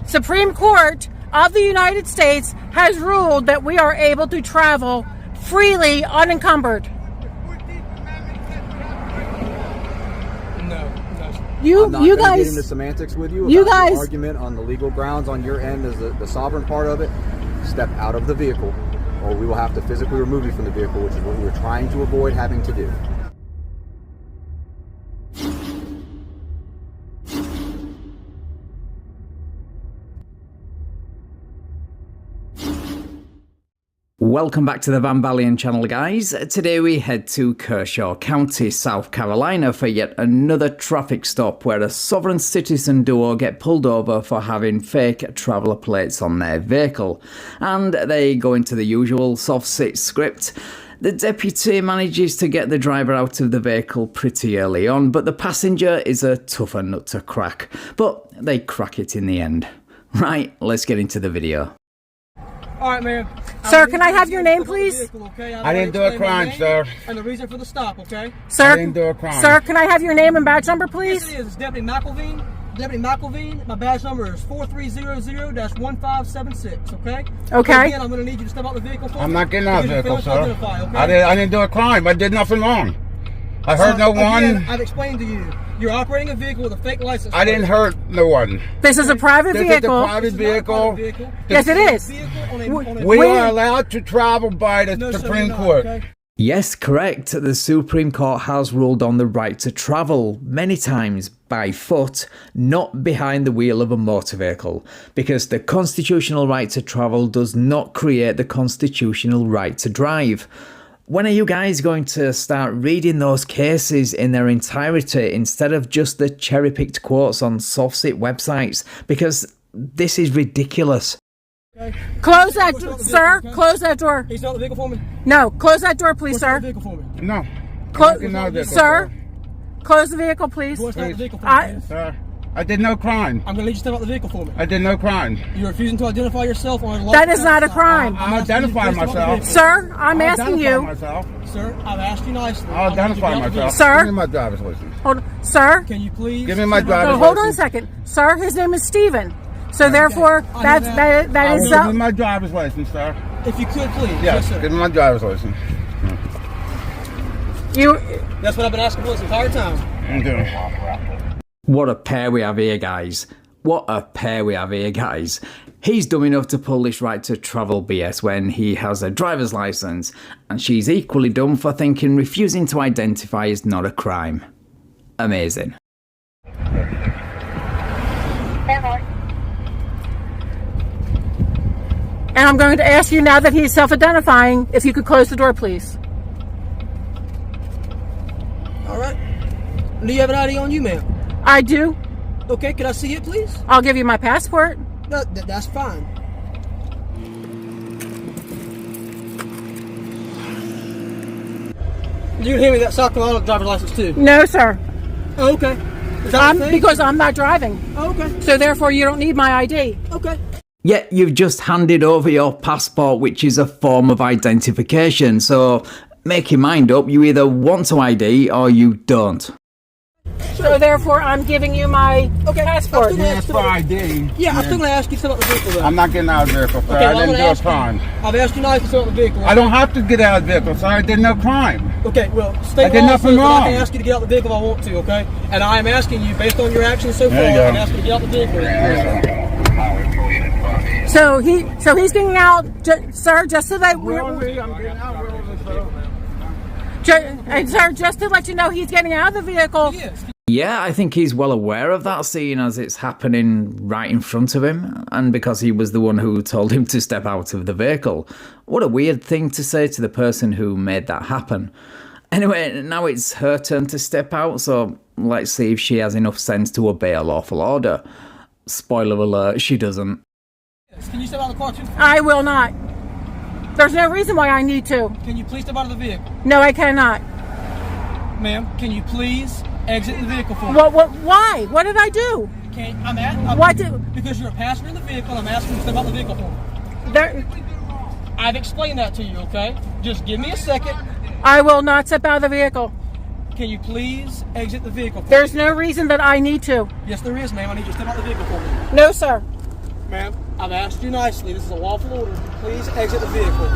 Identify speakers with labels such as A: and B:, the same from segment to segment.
A: Supreme Court of the United States has ruled that we are able to travel freely unencumbered.
B: I'm not
A: you
B: gonna
A: guys
B: get into semantics with you.
A: You
B: about
A: guys
B: the argument on the legal grounds on your end as the sovereign part of it. Step out of the vehicle, or we will have to physically remove you from the vehicle, which is what we were trying to avoid having to do.
C: Welcome back to the Van Balian channel, guys. Today we head to Kershaw County, South Carolina for yet another traffic stop where a sovereign citizen duo get pulled over for having fake traveller plates on their vehicle. And they go into the usual soft sit script. The deputy manages to get the driver out of the vehicle pretty early on, but the passenger is a tougher nut to crack. But they crack it in the end. Right, let's get into the video.
D: All right, man.
A: Sir, can I have your name, please?
D: Vehicle, okay?
E: I didn't do a crime, sir.
D: And the reason for the stop, okay?
A: Sir,
E: I didn't do a crime.
A: Sir, can I have your name and badge number, please?
D: Yes, it is. It's Deputy McElveen. Deputy McElveen. My badge number is 4300-1576, okay?
A: Okay.
D: Again, I'm going to need you to step out the vehicle for me.
E: I'm not getting out of the vehicle, sir.
D: Okay?
E: I didn't do a crime. I did nothing wrong. I hurt no one.
D: Again, I've explained to you. You're operating a vehicle with a fake license.
E: I didn't hurt no one.
A: This is a private
E: This
A: vehicle.
E: is a private vehicle.
A: Yes, it is.
E: We are allowed to travel by the Supreme Court.
D: Okay?
C: Yes, correct. The Supreme Court has ruled on the right to travel many times by foot, not behind the wheel of a motor vehicle, because the constitutional right to travel does not create the constitutional right to drive. When are you guys going to start reading those cases in their entirety instead of just the cherry-picked quotes on soft-sit websites? Because this is ridiculous.
D: Okay.
A: Close that, sir.
D: Okay.
A: Close that door.
D: Can you start the vehicle for me?
A: No, close that door, please,
D: Start
A: sir.
D: the vehicle for me.
E: No.
A: Sir, close the vehicle, please.
D: Go and start the vehicle for me, please.
E: Sir, I did no crime.
D: I'm going to need you to step out the vehicle for me.
E: I did no crime.
D: You're refusing to identify yourself on a
A: That is not a crime.
E: I'm identifying myself.
A: Sir, I'm asking you.
E: Myself.
D: Sir, I've asked you nicely.
E: I'll identify myself.
A: Sir?
E: Give me my driver's license.
A: Hold on. Sir?
D: Can you please?
E: Give me my driver's
A: No,
E: license.
A: hold on a second. Sir, his name is Steven. So therefore, that is...
E: Give me my driver's license, sir.
D: If you could, please.
E: Yes,
D: sir.
E: give me my driver's license.
D: That's what I've been asking for this entire time.
E: Okay.
C: What a pair we have here, guys. What a pair we have here, guys. He's dumb enough to pull this right to travel BS when he has a driver's license, and she's equally dumb for thinking refusing to identify is not a crime. Amazing.
A: And I'm going to ask you now that he's self-identifying, if you could close the door, please.
D: All right. Do you have an ID on you, ma'am?
A: I do.
D: Okay, can I see it, please?
A: I'll give you my passport.
D: No, that's fine. You can hand me that South Carolina driver's license too.
A: No, sir.
D: Oh, okay. Is that okay?
A: Because I'm not driving.
D: Oh, okay.
A: So therefore, you don't need my ID.
D: Okay.
C: Yet you've just handed over your passport, which is a form of identification, so make your mind up, you either want to ID or you don't.
A: So therefore, I'm giving you my passport.
E: Yes, for ID.
D: Yeah, I'm still going to ask you to step out the vehicle though.
E: I'm not getting out of the vehicle, sir.
D: Okay,
E: I
D: well,
E: didn't do a crime.
D: I've asked you nicely to step out the vehicle.
E: I don't have to get out of the vehicle, sir. I did no crime.
D: Okay, well, state
E: I did
D: law
E: nothing
D: says that
E: wrong.
D: I can ask you to get out the vehicle if I want to, okay? And I am asking you, based on your actions so far, I
E: There you go.
D: can ask you to get out the vehicle.
A: So he's getting out, sir, just so that sir, just to let you know, he's getting out of the vehicle.
D: Yes.
C: Yeah, I think he's well aware of that, seeing as it's happening right in front of him, and because he was the one who told him to step out of the vehicle. What a weird thing to say to the person who made that happen. Anyway, now it's her turn to step out, so let's see if she has enough sense to obey a lawful order. Spoiler alert, she doesn't.
D: Can you step out of the car too?
A: I will not. There's no reason why I need to.
D: Can you please step out of the vehicle?
A: No, I cannot.
D: Ma'am, can you please exit the vehicle for me?
A: Why? What did I do?
D: Okay, because you're a passenger in the vehicle, I'm asking you to step out the vehicle for me. I've explained that to you, okay? Just give me a second.
A: I will not step out of the vehicle.
D: Can you please exit the vehicle for
A: There's
D: me?
A: no reason that I need to.
D: Yes, there is, ma'am. I need you to step out the vehicle for me.
A: No, sir.
D: Ma'am, I've asked you nicely. This is a lawful order. Please exit the vehicle.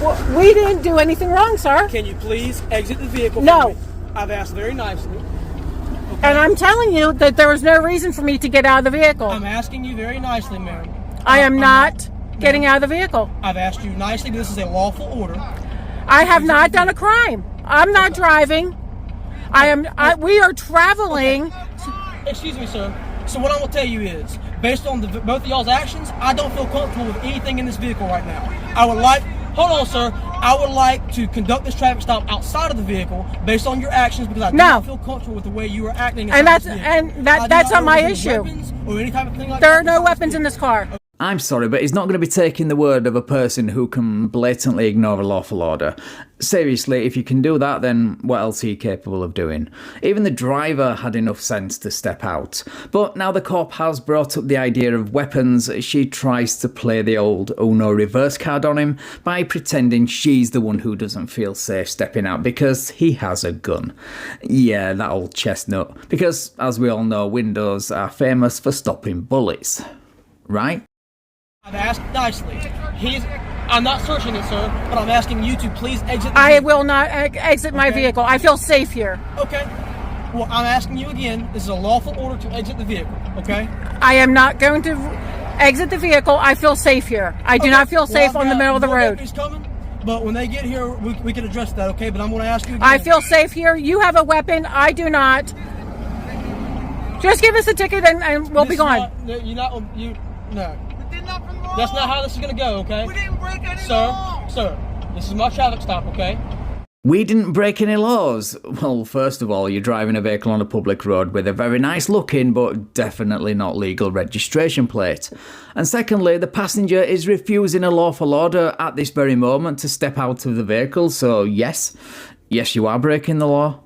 A: Well, we didn't do anything wrong, sir.
D: Can you please exit the vehicle?
A: No.
D: I've asked very nicely. Okay.
A: And I'm telling you that there was no reason for me to get out of the vehicle.
D: I'm asking you very nicely, ma'am.
A: I am not getting out of the vehicle.
D: I've asked you nicely. This is a lawful order.
A: I have not done a crime. I'm not driving. We are traveling.
D: Okay. Excuse me, sir. So what I'm going to tell you is, based on both of y'all's actions, I don't feel comfortable with anything in this vehicle right now. Hold on, sir. I would like to conduct this traffic stop outside of the vehicle based on your actions because I do not feel comfortable with the way you are acting.
A: And that's not my issue.
D: Or any type of thing like
A: there are no weapons in this car.
C: I'm sorry, but he's not going to be taking the word of a person who can blatantly ignore a lawful order. Seriously, if you can do that, then what else are you capable of doing? Even the driver had enough sense to step out. But now the cop has brought up the idea of weapons, she tries to play the old Uno reverse card on him by pretending she's the one who doesn't feel safe stepping out because he has a gun. Yeah, that old chestnut. Because, as we all know, windows are famous for stopping bullets. Right?
D: I've asked nicely. I'm not searching it, sir, but I'm asking you to please exit the vehicle.
A: I will not exit my vehicle. I feel safe here.
D: Okay. Well, I'm asking you again. This is a lawful order to exit the vehicle, okay?
A: I am not going to exit the vehicle. I feel safe here. I do not feel safe on the middle of the road.
D: Coming, but when they get here, we can address that, okay? But I'm going to ask you again.
A: I feel safe here. You have a weapon. I do not. Just give us a ticket and we'll be gone.
D: No. That's not how this is going to go, okay?
E: We didn't break any laws.
D: Sir, this is my traffic stop, okay?
C: We didn't break any laws. Well, first of all, you're driving a vehicle on a public road with a very nice looking but definitely not legal registration plate. And secondly, the passenger is refusing a lawful order at this very moment to step out of the vehicle, so yes, you are breaking the law.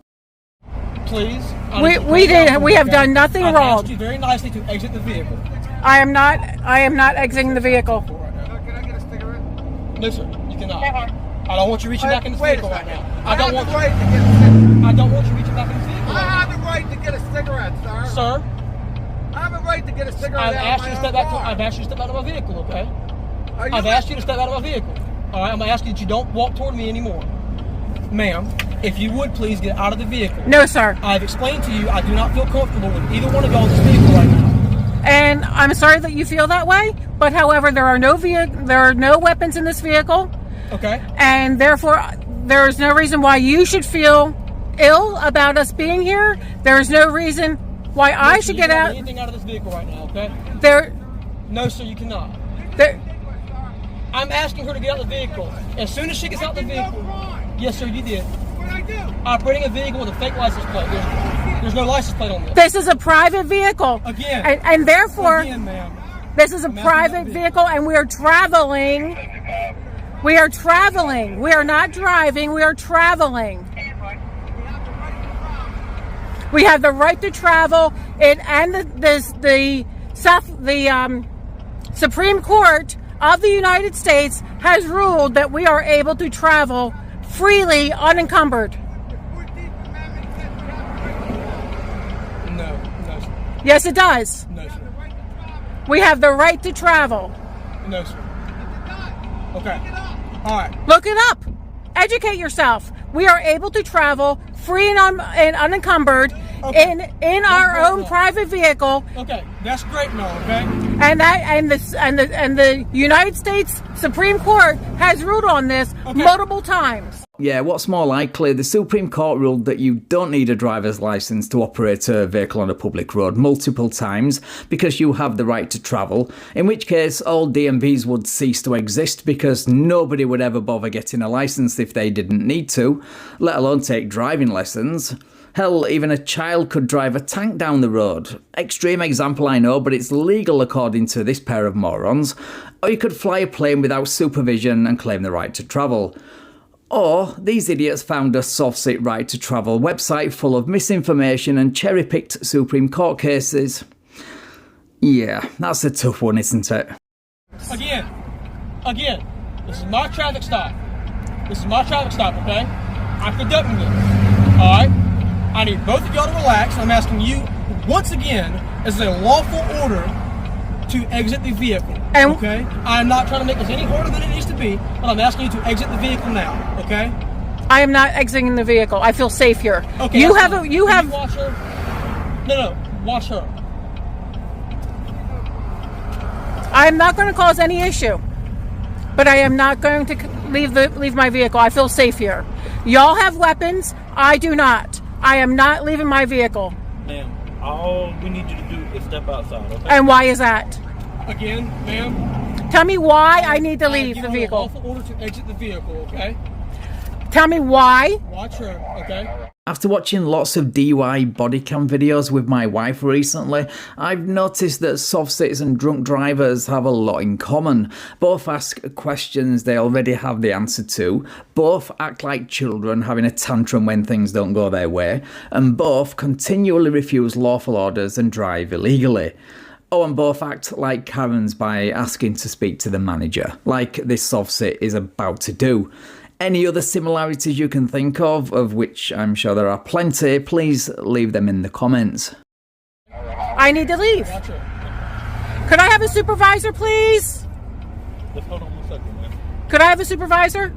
D: Please.
A: We have done nothing wrong.
D: I've asked you very nicely to exit the vehicle.
A: I am not exiting the vehicle.
E: Can I get a cigarette?
D: No, sir, you cannot. I don't want you reaching back in the vehicle right now. I don't want you reaching back in the vehicle.
E: I have the right to get a cigarette, sir.
D: Sir?
E: I have a right to get a cigarette
D: I've asked you to step out of my vehicle, okay? I've asked you to step out of my vehicle. All right, I'm asking that you don't walk toward me anymore. Ma'am, if you would please get out of the vehicle.
A: No, sir.
D: I've explained to you I do not feel comfortable with either one of y'all in this vehicle right now.
A: And I'm sorry that you feel that way, but however, there are no weapons in this vehicle.
D: Okay.
A: And therefore, there is no reason why you should feel ill about us being here. There is no reason why I should get out.
D: Anything out of this vehicle right now, okay? No, sir, you cannot. I'm asking her to get out of the vehicle. As soon as she gets out of the vehicle. Yes, sir, you did.
E: What did I do?
D: Operating a vehicle with a fake license plate. There's no license plate on this.
A: This is a private vehicle.
D: Again.
A: And therefore,
D: again, ma'am.
A: This is a private vehicle and we are traveling. We are traveling. We are not driving. We are traveling. We have the right to travel, and the Supreme Court of the United States has ruled that we are able to travel freely, unencumbered.
D: No, sir.
A: Yes, it does.
D: No, sir.
A: We have the right to travel.
D: No, sir. Okay. All right.
A: Look it up. Educate yourself. We are able to travel free and unencumbered in our own private vehicle.
D: Okay, that's great and all, okay?
A: And the United States Supreme Court has ruled on this multiple times.
C: Yeah, what's more likely, the Supreme Court ruled that you don't need a driver's license to operate a vehicle on a public road multiple times because you have the right to travel, in which case all DMVs would cease to exist because nobody would ever bother getting a license if they didn't need to, let alone take driving lessons. Hell, even a child could drive a tank down the road. Extreme example, I know, but it's legal according to this pair of morons. Or you could fly a plane without supervision and claim the right to travel. Or these idiots found a soft-sit right to travel website full of misinformation and cherry-picked Supreme Court cases. Yeah, that's a tough one, isn't it?
D: Again, this is my traffic stop. Okay? I'm conducting this. Alright? I need both of y'all to relax. I'm asking you, once again, as a lawful order, to exit the vehicle.
A: And-
D: okay? I'm not trying to make this any harder than it needs to be, but I'm asking you to exit the vehicle now. Okay?
A: I am not exiting the vehicle. I feel safe here.
D: Okay.
A: You
D: that's
A: have
D: fine.
A: you
D: Can
A: have.
D: watch her? No. Watch her.
A: I'm not going to cause any issue, but I am not going to leave my vehicle. I feel safe here. Y'all have weapons. I do not. I am not leaving my vehicle.
F: Ma'am, all we need you to do is step outside, okay?
A: And why is that?
D: Again, ma'am.
A: Tell me why I need to leave the
D: Give
A: vehicle.
D: you a lawful order to exit the vehicle. Okay?
A: Tell me why.
D: Watch her. Okay?
C: After watching lots of DUI body cam videos with my wife recently, I've noticed that soft sits and drunk drivers have a lot in common. Both ask questions they already have the answer to, both act like children having a tantrum when things don't go their way, and both continually refuse lawful orders and drive illegally. Oh, and both act like Karens by asking to speak to the manager, like this soft sit is about to do. Any other similarities you can think of which I'm sure there are plenty, please leave them in the comments.
A: I need to leave.
D: Watch her.
A: Could I have a supervisor, please?
F: Just hold on 1 second, man.
A: Could I have a supervisor?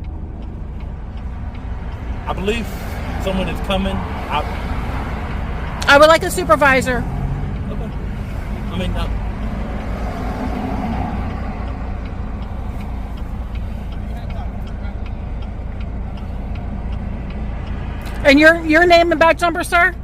F: I believe someone is coming.
A: I would like a supervisor.
F: Okay. I mean,
A: And your name and badge number, sir?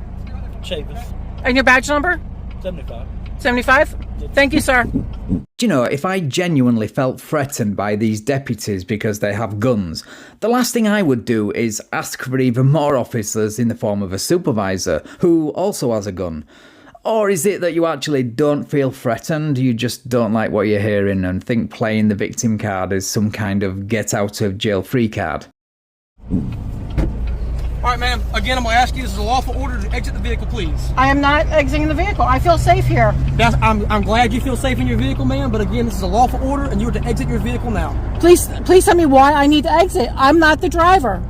F: Chavis,
A: And your badge number?
F: 75.
A: 75? Thank you, sir.
C: Do you know, if I genuinely felt threatened by these deputies because they have guns, the last thing I would do is ask for even more officers in the form of a supervisor who also has a gun. Or is it that you actually don't feel threatened, you just don't like what you're hearing and think playing the victim card is some kind of get out of jail free card?
D: All right, ma'am. Again, I'm going to ask you, this is a lawful order to exit the vehicle, please.
A: I am not exiting the vehicle. I feel safe here.
D: I'm glad you feel safe in your vehicle, ma'am, but again, this is a lawful order, and you are to exit your vehicle now.
A: Please tell me why I need to exit. I'm not the driver.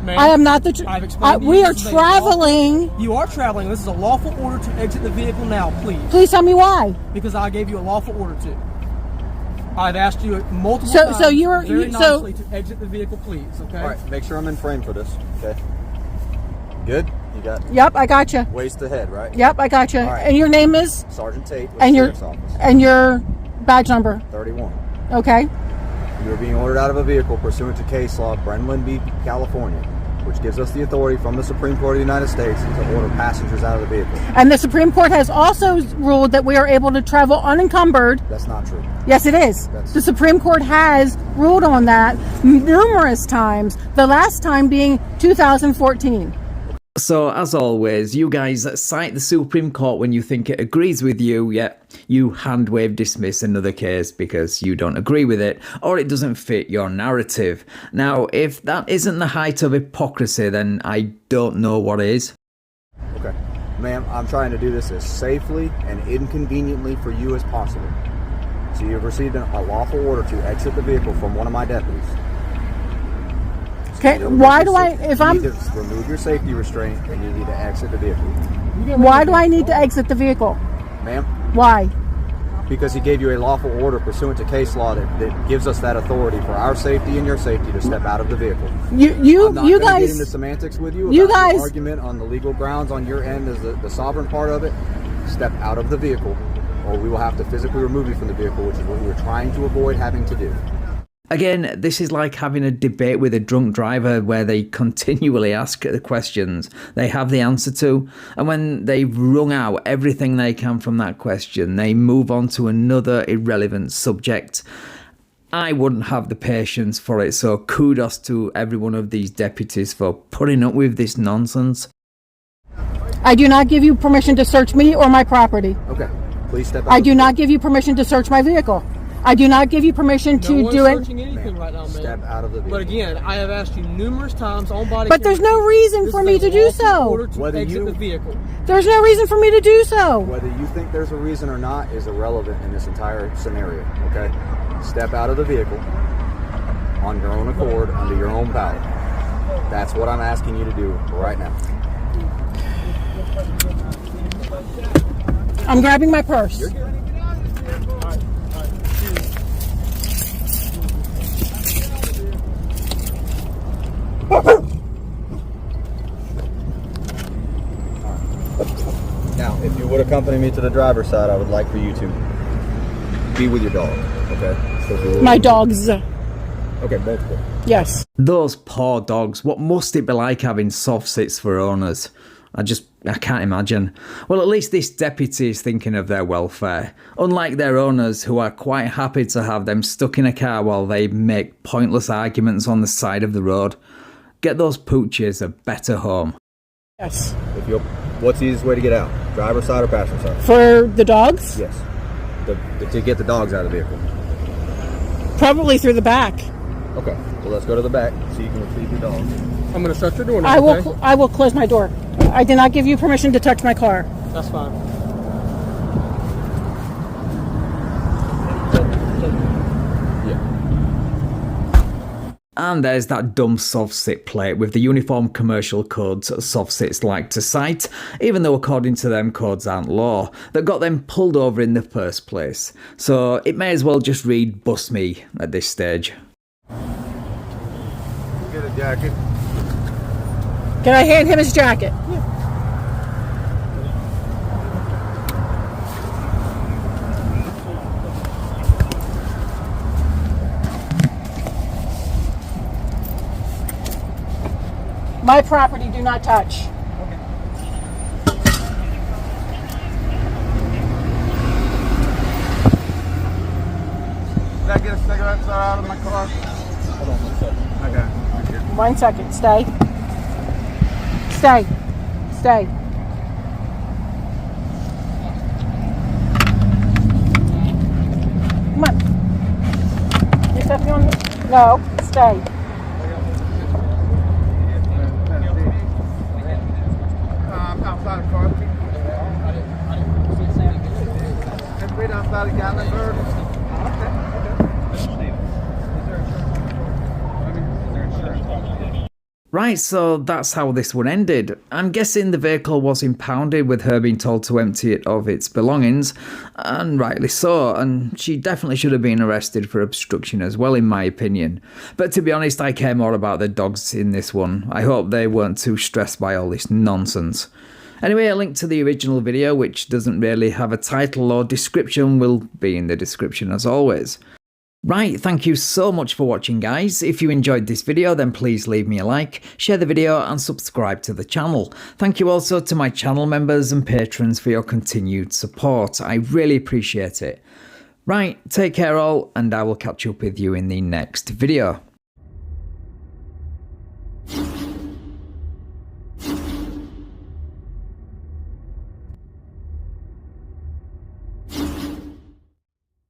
D: Ma'am,
A: I am not the
D: I've explained to you
A: we are
D: this is a
A: traveling.
D: You are traveling. This is a lawful order to exit the vehicle now, please.
A: Please tell me why.
D: Because I gave you a lawful order to. I've asked you multiple
A: So-
D: times
A: so you're-
D: very
A: you- so-
D: nicely to exit the vehicle, please, okay?
B: All right, make sure I'm in frame for this. Okay. Good. You got
A: Yep, I got you.
B: waist ahead, right?
A: Yep, I got you.
B: All right.
A: And your name is
B: Sergeant Tate with
A: and
B: the
A: your
B: Sheriff's Office.
A: and your badge number.
B: 31.
A: Okay.
B: You are being ordered out of a vehicle pursuant to case law, Lisenby, California, which gives us the authority from the Supreme Court of the United States to order passengers out of the vehicle.
A: And the Supreme Court has also ruled that we are able to travel unencumbered.
B: That's not true.
A: Yes, it is. The Supreme Court has ruled on that numerous times, the last time being 2014.
C: So, as always, you guys cite the Supreme Court when you think it agrees with you, yet you hand-wave dismiss another case because you don't agree with it, or it doesn't fit your narrative. Now, if that isn't the height of hypocrisy, then I don't know what is.
B: Okay. Ma'am, I'm trying to do this as safely and inconveniently for you as possible. So you've received a lawful order to exit the vehicle from one of my deputies.
A: Okay, why do I, if
B: you
A: I'm,
B: need to remove your safety restraint and you need to exit the vehicle.
A: why do I need to exit the vehicle?
B: Ma'am?
A: Why?
B: Because he gave you a lawful order pursuant to case law that gives us that authority for our safety and your safety to step out of the vehicle. I'm not
A: You
B: gonna get
A: guys,
B: into semantics with you.
A: you
B: about
A: guys-
B: the argument on the legal grounds on your end as the sovereign part of it. Step out of the vehicle, or we will have to physically remove you from the vehicle, which is what we're trying to avoid having to do.
C: Again, this is like having a debate with a drunk driver where they continually ask the questions they have the answer to, and when they've wrung out everything they can from that question, they move on to another irrelevant subject. I wouldn't have the patience for it, so kudos to every one of these deputies for putting up with this nonsense.
A: I do not give you permission to search me or my property.
B: Okay, please step out.
A: I do not give you permission to search my vehicle. I do not give you permission to
D: No one's
A: do it.
D: searching anything right now, man.
B: Step out of the vehicle.
D: But again, I have asked you numerous times on body
A: But there's no reason for me to do so.
B: Whether
D: Exit
B: you-
D: the vehicle.
A: There's no reason for me to do so.
B: Whether you think there's a reason or not is irrelevant in this entire scenario, okay? Step out of the vehicle on your own accord, under your own power. That's what I'm asking you to do right now.
A: I'm grabbing my purse.
B: accompany me to the driver's side, I would like for you to be with your dog, okay? So
A: My dogs.
B: Okay, both.
A: Yes.
C: Those poor dogs, what must it be like having soft sits for owners? I can't imagine. Well, at least this deputy is thinking of their welfare. Unlike their owners, who are quite happy to have them stuck in a car while they make pointless arguments on the side of the road. Get those pooches a better home.
A: Yes.
B: What's the easiest way to get out? Driver's side or passenger side?
A: For the dogs?
B: Yes. To get the dogs out of the vehicle.
A: Probably through the back.
B: Okay, well let's go to the back so you can retrieve your dog.
E: I'm gonna shut your door now.
A: I will close my door. I did not give you permission to touch my car.
D: That's fine.
C: And there's that dumb soft sit plate with the uniform commercial codes soft sits like to cite, even though according to them codes aren't law, that got them pulled over in the first place. So it may as well just read bust me at this stage.
E: Get a jacket.
A: Can I hand him his jacket? My property, do not touch.
E: Did I get a cigarette out of my car?
F: Hold on 1 second.
E: Okay.
A: 1 second. Stay. Stay. Stay. Come on. You're stepping on the... No. Stay.
E: Outside of car. Right outside of Gatlinburg.
C: Right, so that's how this one ended. I'm guessing the vehicle was impounded with her being told to empty it of its belongings, and rightly so, and she definitely should have been arrested for obstruction as well in my opinion. But to be honest, I care more about the dogs in this one. I hope they weren't too stressed by all this nonsense. Anyway, a link to the original video, which doesn't really have a title or description, will be in the description as always. Right, thank you so much for watching guys. If you enjoyed this video then please leave me a like, share the video and subscribe to the channel. Thank you also to my channel members and patrons for your continued support. I really appreciate it. Right, take care all and I will catch up with you in the next video.